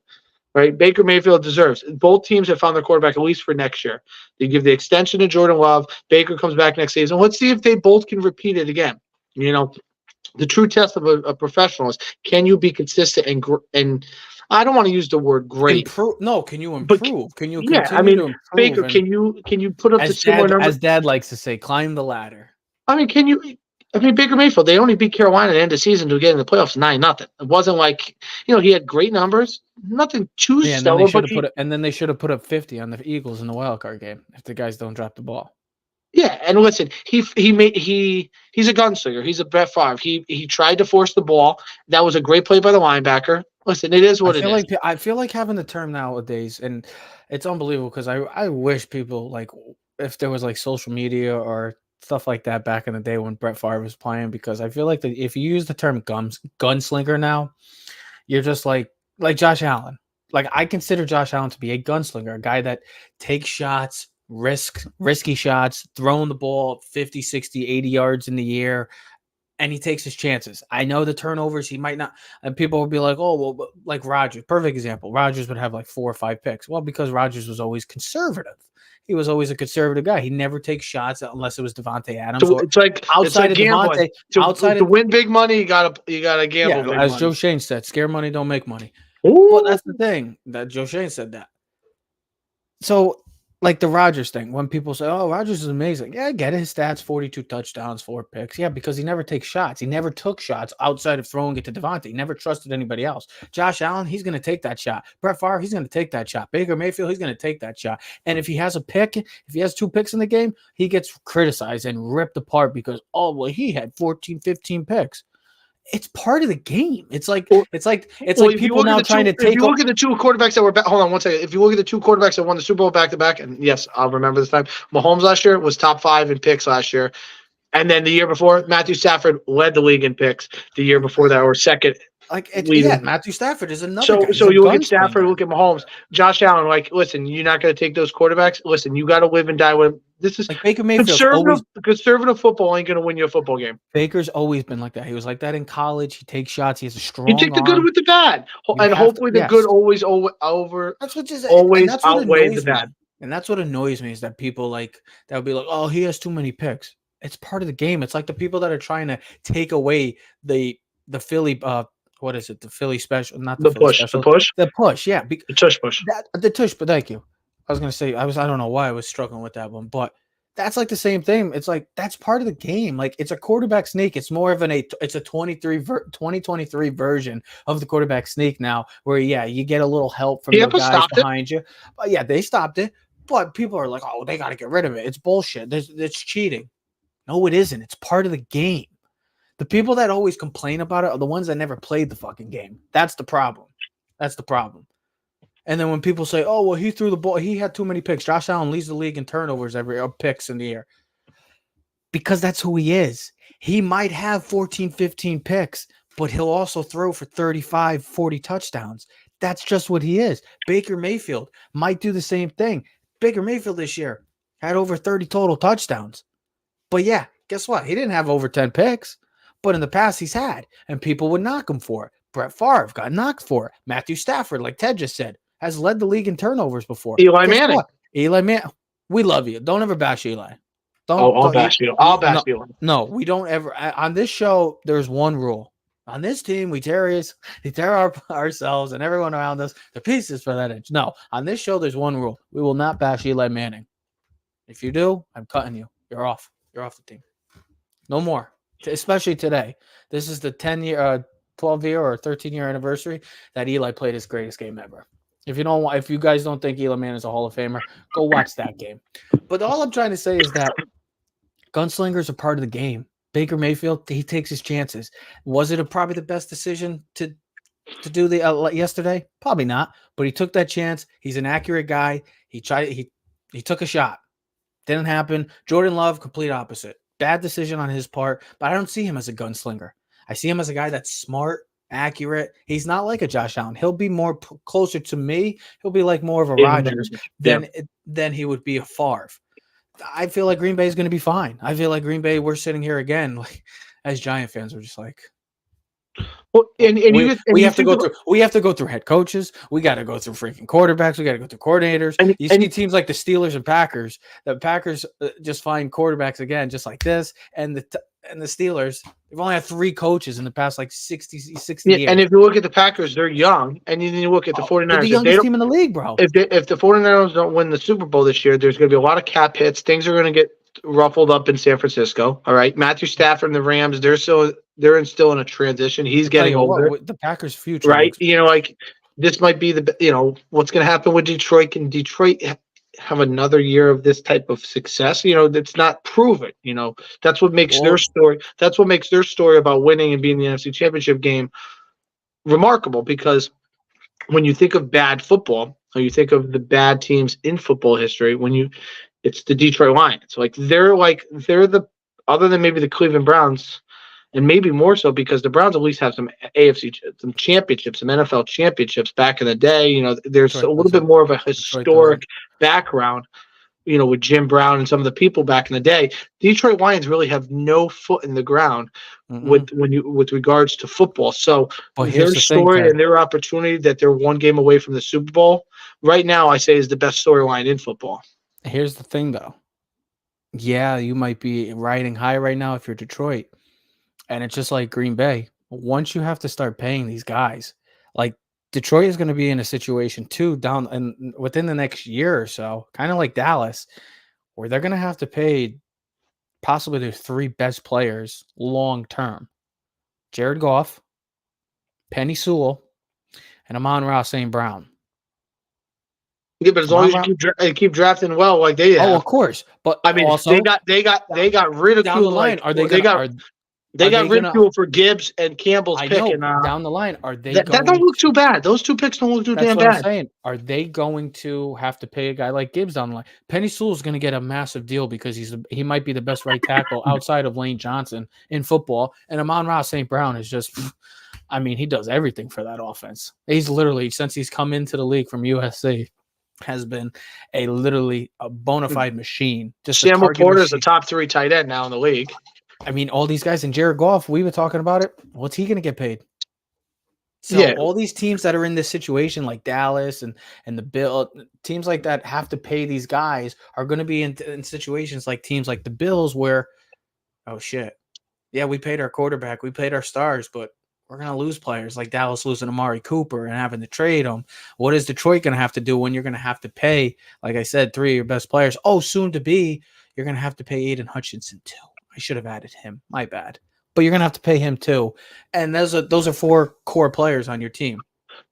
Right? Baker Mayfield deserves. Both teams have found their quarterback at least for next year. They give the extension to Jordan Love. Baker comes back next season. Let's see if they both can repeat it again. You know, the true test of a professional is, can you be consistent and I don't want to use the word great. Improve? No, can you But improve? Can you yeah, continue to improve? Baker, and, can you put up the similar numbers? as Dad likes to say, climb the ladder. I mean, Baker Mayfield, they only beat Carolina at the end of the season to get in the playoffs 9-0. It wasn't like, he had great numbers, nothing too Yeah, and then they stellar, should have and then they should have put up 50 on the Eagles in the wild card game if the guys don't drop the ball. yeah, and listen, he's a gunslinger. He's a Brett Favre. He tried to force the ball. That was a great play by the linebacker. Listen, it is what it is. I feel like having the term nowadays, and it's unbelievable because I wish people, like, if there was like social media or stuff like that back in the day when Brett Favre was playing, because I feel like if you use the term gunslinger now, you're just like Josh Allen. Like, I consider Josh Allen to be a gunslinger, a guy that takes shots, risky shots, throwing the ball 50, 60, 80 yards in the air, and he takes his chances. I know the turnovers, he might not, and people will be like, oh, well, like Rodgers, perfect example. Rodgers would have like 4 or 5 picks. Well, because Rodgers was always conservative. He was always a conservative guy. He never takes shots unless it was Devontae Adams. So it's like gambling. To win big money, you gotta gamble. Yeah, as Joe Shane said, scare money don't make money. Ooh. Well, that's the thing that Joe Shane said that. So, like the Rodgers thing, when people say, "Oh, Rodgers is amazing," yeah, I get it. His stats: 42 touchdowns, 4 picks. Yeah, because he never takes shots. He never took shots outside of throwing it to Devontae. He never trusted anybody else. Josh Allen, he's going to take that shot. Brett Favre, he's going to take that shot. Baker Mayfield, he's going to take that shot. And if he has a pick, if he has 2 picks in the game, he gets criticized and ripped apart because, oh, well, he had 14, 15 picks. It's part of the game. It's like people now trying to take. If you look at the 2 quarterbacks that were hold on one second. If you look at the 2 quarterbacks that won the Super Bowl back to back, and yes, I'll remember this time. Mahomes last year was top 5 in picks last year, and then the year before, Matthew Stafford led the league in picks. The year before that, or second. Matthew Stafford is another guy. So you look at Stafford, look at Mahomes, Josh Allen. Like, listen, you're not going to take those quarterbacks. Listen, you got to live and die with them. This is like Baker Mayfield. Conservative football ain't going to win you a football game. Baker's always been like that. He was like that in college. He takes shots. He has a strong. You take the good with the bad, and hopefully the good always over. That's what just always outweighs the bad. And that's what annoys me is that people like that would be like, oh, he has too many picks. It's part of the game. It's like the people that are trying to take away the Philly. What is it? The Philly special, not the Philly push. Special. The push. The push. Yeah, the tush push. The tush. But thank you. I was gonna say I don't know why I was struggling with that one, but that's like the same thing. It's like that's part of the game. Like it's a quarterback sneak. It's more of it's a 2023 version of the quarterback sneak now, where you get a little help from the guys behind you. But yeah, they stopped it. But people are like, oh, they got to get rid of it. It's bullshit. It's cheating. No, it isn't. It's part of the game. The people that always complain about it are the ones that never played the fucking game. That's the problem. And then when people say, oh, well, he threw the ball, he had too many picks. Josh Allen leads the league in turnovers picks in the air. Because that's who he is. He might have 14, 15 picks, but he'll also throw for 35, 40 touchdowns. That's just what he is. Baker Mayfield might do the same thing. Baker Mayfield this year had over 30 total touchdowns. But yeah, guess what? He didn't have over 10 picks. But in the past, he's had, and people would knock him for it. Brett Favre got knocked for it. Matthew Stafford, like Ted just said, has led the league in turnovers before. Eli Manning. We love you. Don't ever bash Eli. I'll bash you. I'll bash Eli. No, we don't ever. On this show, there's one rule. On this team, we tear ourselves and everyone around us to pieces for that inch. No, on this show, there's one rule. We will not bash Eli Manning. If you do, I'm cutting you. You're off. You're off the team. No more. Especially today. This is the 10-year, 12-year, or 13-year anniversary that Eli played his greatest game ever. If you guys don't think Eli Manning is a Hall of Famer, go watch that game. But all I'm trying to say is that gunslingers are part of the game. Baker Mayfield, he takes his chances. Was it probably the best decision to do the yesterday? Probably not. But he took that chance. He's an accurate guy. He took a shot. Didn't happen. Jordan Love, complete opposite. Bad decision on his part, but I don't see him as a gunslinger. I see him as a guy that's smart, accurate. He's not like a Josh Allen. He'll be more closer to me. He'll be like more of a Rodgers than he would be a Favre. I feel like Green Bay is going to be fine. I feel like Green Bay, we're sitting here again, like as Giant fans, we're just like, well, we have to go through head coaches. We got to go through freaking quarterbacks. We got to go through coordinators. You see teams like the Steelers and Packers. The Packers just find quarterbacks again, just like this. And and the Steelers, they've only had 3 coaches in the past like 60 Yeah, years. and if you look at the Packers, they're young, and then you look at the 49ers. They're the youngest team in the league, bro. If the 49ers don't win the Super Bowl this year, there's going to be a lot of cap hits. Things are going to get ruffled up in San Francisco. All right, Matthew Stafford and the Rams, they're still in a transition. He's getting older. The Packers' future, right? Like this might be what's going to happen with Detroit. Can Detroit have another year of this type of success? That's not proven. That's what makes their story. That's what makes their story about winning and being the NFC Championship game remarkable. Because when you think of bad football, or you think of the bad teams in football history, it's the Detroit Lions. They're the, other than maybe the Cleveland Browns, and maybe more so because the Browns at least have some some championships, some NFL championships back in the day. There's a little bit more of a historic background, with Jim Brown and some of the people back in the day. Detroit Lions really have no foot in the ground with regards to football. So their story and their opportunity that they're one game away from the Super Bowl right now, I say, is the best storyline in football. Here's the thing, though. Yeah, you might be riding high right now if you're Detroit. And it's just like Green Bay. Once you have to start paying these guys, like Detroit is going to be in a situation too down and within the next year or so, kind of like Dallas, where they're going to have to pay possibly their 3 best players long term: Jared Goff, Penny Sewell, and Amon-Ra St. Brown. Yeah, but as long as you keep drafting well, like they have. Oh, of course. But I mean, also, they got ridiculed down the line. They got ridiculed for Gibbs and Campbell's pick. And, down the line, are they? That don't look too bad. Those 2 picks don't look too damn bad. That's what I'm saying. Are they going to have to pay a guy like Gibbs down the line? Penny Sewell is going to get a massive deal because he might be the best right tackle outside of Lane Johnson in football. And Amon-Ra St. Brown is just, I mean, he does everything for that offense. He's literally, since he's come into the league from USC, has been literally a bona fide machine. Sam Laporta is a top 3 tight end now in the league. I mean, all these guys, and Jared Goff, we were talking about it. What's he going to get paid? So all these teams that are in this situation, like Dallas and the Bills, teams like that have to pay these guys, are going to be in situations like teams like the Bills where, oh shit, yeah, we paid our quarterback, we paid our stars, but we're going to lose players like Dallas losing Amari Cooper and having to trade them. What is Detroit going to have to do when you're going to have to pay, like I said, 3 of your best players? Oh, soon to be, you're going to have to pay Aiden Hutchinson too. I should have added him. My bad. But you're gonna have to pay him too. And those are 4 core players on your team.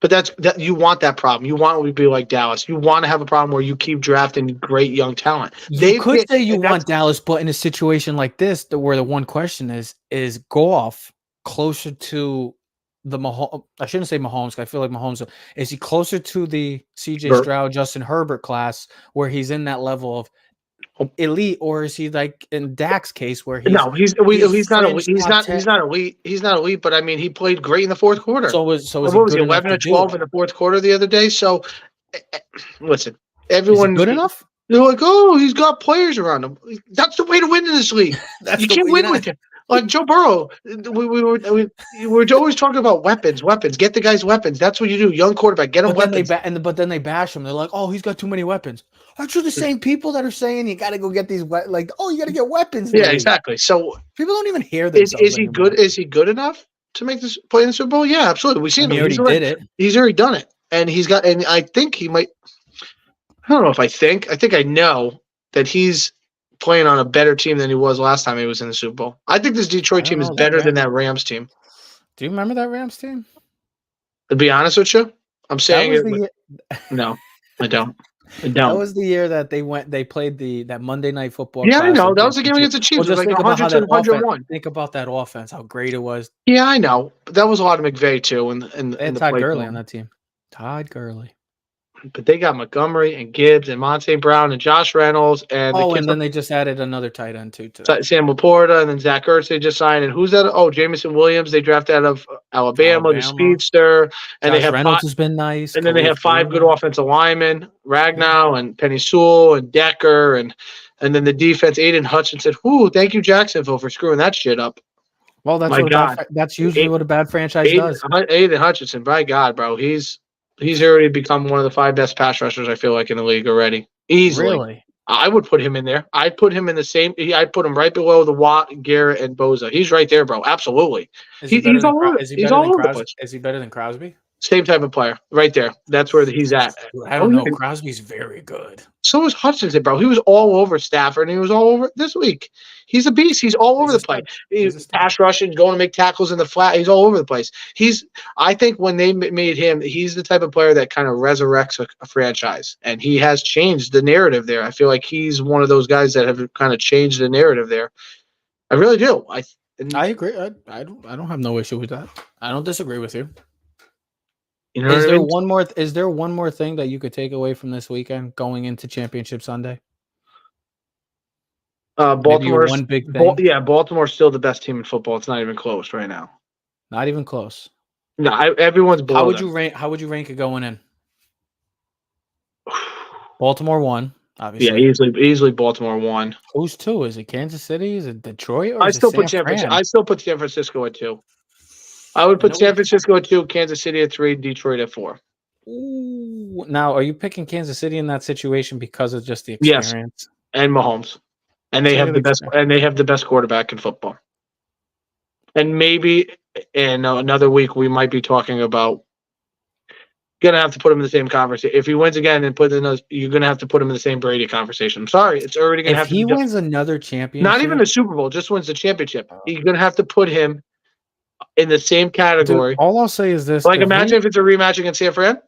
But you want that problem. You want it to be like Dallas. You want to have a problem where you keep drafting great young talent. You could say you want Dallas, but in a situation like this, where the one question is Goff closer to the Mahomes? I shouldn't say Mahomes, because I feel like Mahomes. Is he closer to the CJ Stroud, Justin Herbert class, where he's in that level of elite, or is he like in Dak's case where he's not elite. He's not elite, but I mean, he played great in the 4th quarter. So was 11 or 12 in the 4th quarter the other day. So listen, everyone good enough. They're like, oh, he's got players around him. That's the way to win in this league. You can't win with him. Like Joe Burrow, we were always talking about weapons. Get the guys weapons. That's what you do. Young quarterback, get him weapons. But then they bash him. They're like, oh, he's got too many weapons. Aren't you the same people that are saying you got to go get these? Like, oh, you got to get weapons. Yeah, exactly. So people don't even hear this. Is he good? Is he good enough to make this play in the Super Bowl? Yeah, absolutely. We've seen him. He already did it. He's already done it, and he's got. And I think he might. I don't know if I think. I think I know that he's playing on a better team than he was last time he was in the Super Bowl. I think this Detroit team is better than that Rams team. Do you remember that Rams team? To be honest with you, I'm saying no, I don't. That was the year that they played that Monday Night Football. Yeah, I know. That was the game against the Chiefs. It was like 100 to 101. Think about that offense, how great it was. Yeah, I know. But that was a lot of McVay too. And Todd Gurley on that team. Todd Gurley. But they got Montgomery and Gibbs and Monte Brown and Josh Reynolds and then they just added another tight end too. Sam Laporta, and then Zach Ertz they just signed. And who's that? Oh, Jamison Williams. They drafted out of Alabama, the speedster. And Josh Reynolds has been nice. And then they have 5 good offensive linemen: Ragnow and Penny Sewell and Decker, and then the defense. Aiden Hutchinson. Whoo! Thank you, Jacksonville, for screwing that shit up. Well, that's usually what a bad franchise does. Aiden Hutchinson, by God, bro, He's already become one of the 5 best pass rushers, I feel like, in the league already. Easily. Really? I would put him in there. I'd put him in the same. I'd put him right below the Watt, Garrett, and Boza. He's right there, bro. Absolutely. He's all over. He's all over the place. Is he better than Crosby? Same type of player, right there. That's where he's at. I don't know. Crosby's very good. So is Hutchinson, bro. He was all over Stafford, and he was all over this week. He's a beast. He's all over the place. He's pass rushing, going to make tackles in the flat. He's all over the place. I think when they made him, he's the type of player that kind of resurrects a franchise, and he has changed the narrative there. I feel like he's one of those guys that have kind of changed the narrative there. I really do. I agree. I don't have no issue with that. I don't disagree with you. You know, is there one more thing that you could take away from this weekend going into Championship Sunday? Baltimore's one big thing. Baltimore's still the best team in football. It's not even close right now. Not even close. No, everyone's below. How would you rank it going in? Baltimore 1, obviously. Yeah, easily Baltimore 1. Who's 2? Is it Kansas City? Is it Detroit? Or I still put San Francisco at 2. I would put San Francisco at 2, Kansas City at 3, Detroit at 4. Ooh. Now, are you picking Kansas City in that situation because of just the experience? Yes, and Mahomes, and they have the best quarterback in football. And maybe in another week we might be talking about gonna have to put him in the same conversation. If he wins again and you're gonna have to put him in the same Brady conversation. I'm sorry, it's already gonna have to. If he wins another championship, not even the Super Bowl, just wins the championship, you're gonna have to put him in the same category. Dude, all I'll say is this: imagine if it's a rematch against San Fran.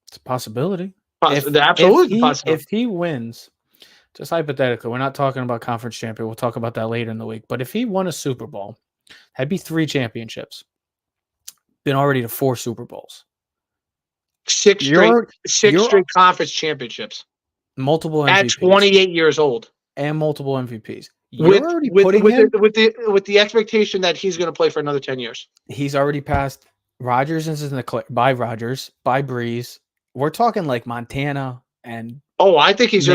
It's a possibility. Absolutely possible. If he wins, just hypothetically, we're not talking about conference champion. We'll talk about that later in the week. But if he won a Super Bowl, that'd be 3 championships. Been already to 4 Super Bowls. 6 straight conference championships. Multiple MVPs. At 28 years old. And multiple MVPs. With the expectation that he's going to play for another 10 years. He's already passed Rodgers by Rodgers, by Breeze. We're talking like Montana and. Oh, I think if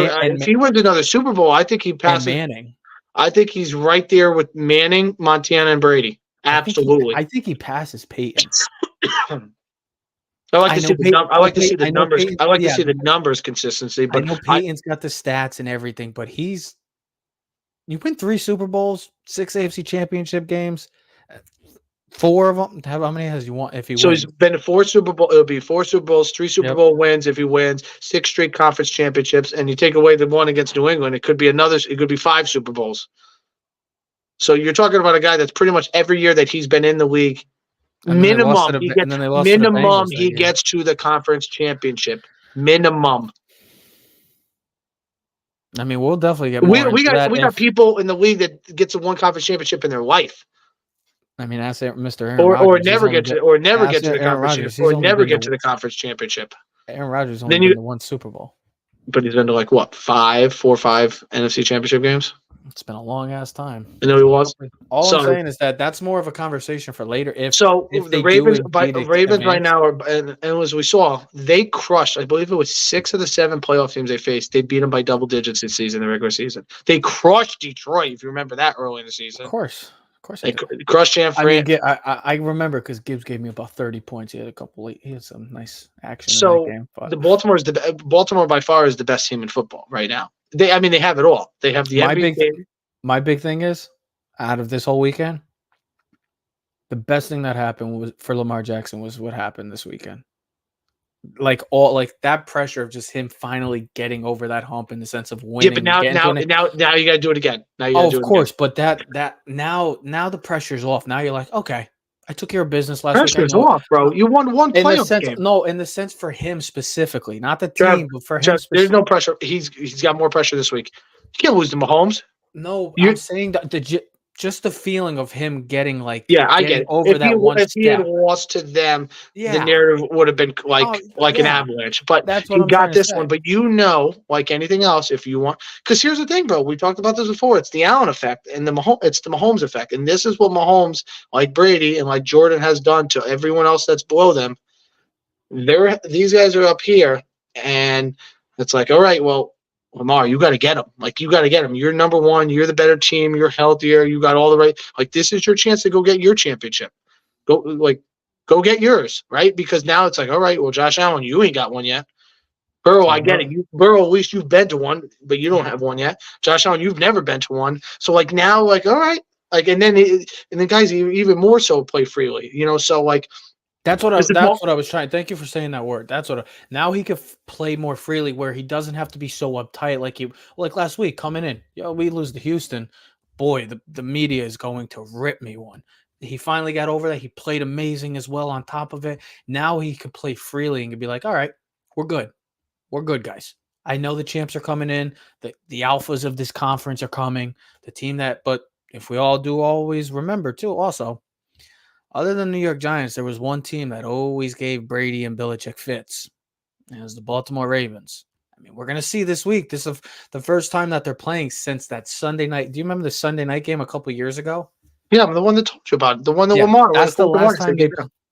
he wins another Super Bowl, I think he passes Manning. I think he's right there with Manning, Montana, and Brady. Absolutely. I think he passes Peyton. I like to see the numbers. I like to see the numbers consistency. But I know Peyton's got the stats and everything, but you win 3 Super Bowls, 6 AFC Championship games, 4 of them. How many has he won? If he so wins? He's been to 4 Super Bowl. It'll be 4 Super Bowls, 3 Super Bowl wins if he wins, 6 straight conference championships, and you take away the one against New England, it could be 5 Super Bowls. So you're talking about a guy that's pretty much every year that he's been in the league. Minimum, he gets to the conference championship. Minimum. I mean, we'll definitely get more. We got people in the league that gets to 1 conference championship in their life. I mean, ask Mr. Aaron Rodgers, or never get to the conference championship. Aaron Rodgers only been to 1 Super Bowl, but he's been to 4 or 5 NFC championship games. It's been a long ass time. I know he was. All I'm saying is that's more of a conversation for later. If the Ravens right now and as we saw, they crushed. I believe it was 6 of the 7 playoff teams they faced. They beat them by double digits this season, the regular season. They crushed Detroit. If you remember that early in the season, of course. They crushed San Fran. I remember because Gibbs gave me about 30 points. He had some nice action. So in that game, the Baltimore by far is the best team in football right now. They have it all. They have the MVP. My big thing is, out of this whole weekend, the best thing that happened for Lamar Jackson was what happened this weekend. That pressure of just him finally getting over that hump in the sense of winning. Yeah, but now you got to do it again. Of course, but that now the pressure's off. Now you're like, okay, I took care of business last week. Pressure's off, bro. You won 1 playoff game. No, in the sense for him specifically, not the team, but for him. There's no pressure. He's got more pressure this week. You can't lose to Mahomes. No, I'm saying that just the feeling of him getting I get it. Over that one step. If he had lost to them, the narrative would have been an avalanche. But he got this one. But like anything else, if you want, because here's the thing, bro. We talked about this before. It's the Allen effect and it's the Mahomes effect, and this is what Mahomes, like Brady and like Jordan, has done to everyone else that's below them. These guys are up here, and it's like, all right, well, Lamar, you got to get him. You got to get him. You're number 1. You're the better team. You're healthier. You got all the right. This is your chance to go get your championship. Go get yours, right? Because now it's like, all right, well, Josh Allen, you ain't got one yet. Burrow, I get it. Burrow, at least you've been to one, but you don't have one yet. Josh Allen, you've never been to one. So like now, like all right, like and then guys even more so play freely. So like that's what I was trying. Thank you for saying that word. Now he could play more freely where he doesn't have to be so uptight like last week coming in. We lose to Houston. Boy, the media is going to rip me one. He finally got over that. He played amazing as well on top of it. Now he could play freely and could be like, all right, we're good. We're good, guys. I know the champs are coming in. The alphas of this conference are coming. But if we all do always remember too, also, other than New York Giants, there was one team that always gave Brady and Belichick fits. And it was the Baltimore Ravens. I mean, we're going to see this week. This is the first time that they're playing since that Sunday night. Do you remember the Sunday night game a couple years ago? Yeah, the one that told you about. The one that Lamar. That's the last time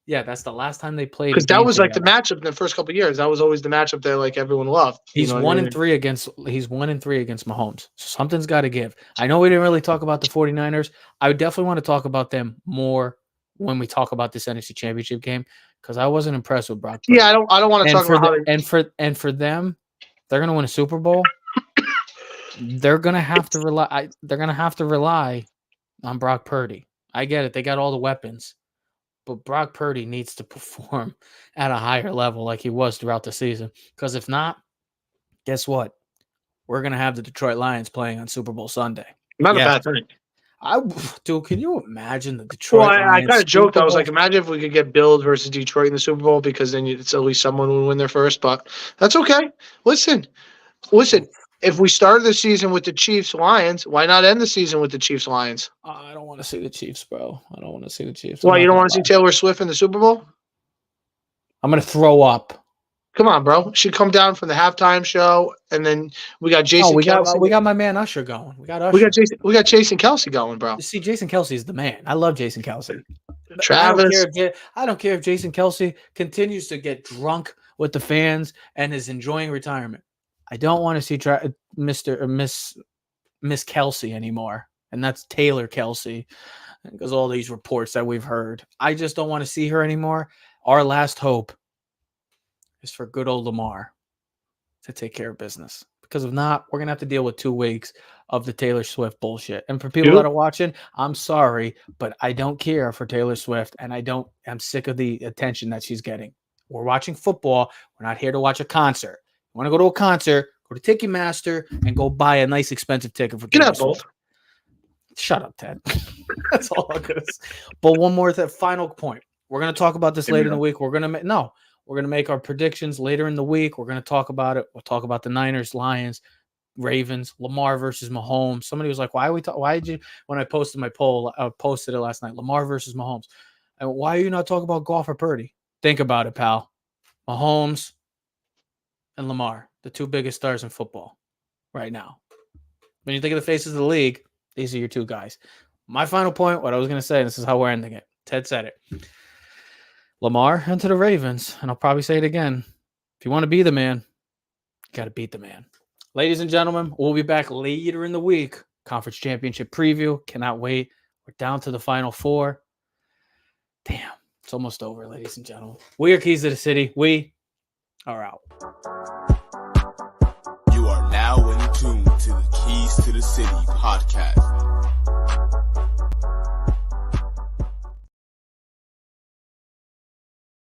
that's the last time they played. Because that was like the matchup in the first couple of years. That was always the matchup that like everyone loved. He's 1-3 against Mahomes. So something's got to give. I know we didn't really talk about the 49ers. I definitely want to talk about them more when we talk about this NFC Championship game because I wasn't impressed with Brock Purdy. Yeah, I don't want to talk about for them, they're going to win a Super Bowl. They're going to have to rely. They're going to have to rely on Brock Purdy. I get it. They got all the weapons. But Brock Purdy needs to perform at a higher level like he was throughout the season. Because if not, guess what? We're going to have the Detroit Lions playing on Super Bowl Sunday. Not a bad thing. Dude, can you imagine the Detroit Lions? I kind of joked. I was like, imagine if we could get Bills versus Detroit in the Super Bowl because then it's at least someone would win there first. But that's okay. Listen. If we started the season with the Chiefs-Lions, why not end the season with the Chiefs-Lions? I don't want to see the Chiefs, bro. I don't want to see the Chiefs. Why, you don't want to see Taylor Swift in the Super Bowl? I'm going to throw up. Come on, bro. She'd come down from the halftime show, and then we got Jason Kelce. We got my man Usher going. We got Usher. We got Jason Kelce going, bro. See, Jason Kelce is the man. I love Jason Kelce. Travis. I don't care if Jason Kelce continues to get drunk with the fans and is enjoying retirement. I don't want to see Mr. or Miss Kelce anymore, and that's Taylor Kelce, because all these reports that we've heard. I just don't want to see her anymore. Our last hope is for good old Lamar to take care of business, because if not, we're gonna have to deal with 2 weeks of the Taylor Swift bullshit. And for people that are watching, I'm sorry, but I don't care for Taylor Swift, and I'm sick of the attention that she's getting. We're watching football. We're not here to watch a concert. You want to go to a concert, go to Ticketmaster and go buy a nice expensive ticket for Taylor Swift. Shut up, Ted. That's all I'm gonna say. But one more final point. We're gonna talk about this later in the week. We're gonna make our predictions later in the week. We're gonna talk about it. We'll talk about the Niners, Lions, Ravens, Lamar versus Mahomes. Somebody was like, why did you, when I posted my poll, I posted it last night, Lamar versus Mahomes. And why are you not talking about Goff or Purdy? Think about it, pal. Mahomes and Lamar, the 2 biggest stars in football right now. When you think of the faces of the league, these are your 2 guys. My final point, what I was going to say, and this is how we're ending it. Ted said it. Lamar into the Ravens, and I'll probably say it again. If you want to be the man, you got to beat the man. Ladies and gentlemen, we'll be back later in the week. Conference championship preview. Cannot wait. We're down to the final 4. Damn, it's almost over, ladies and gentlemen. We are Keys to the City. We are out. You are now in tune to the Keys to the City podcast.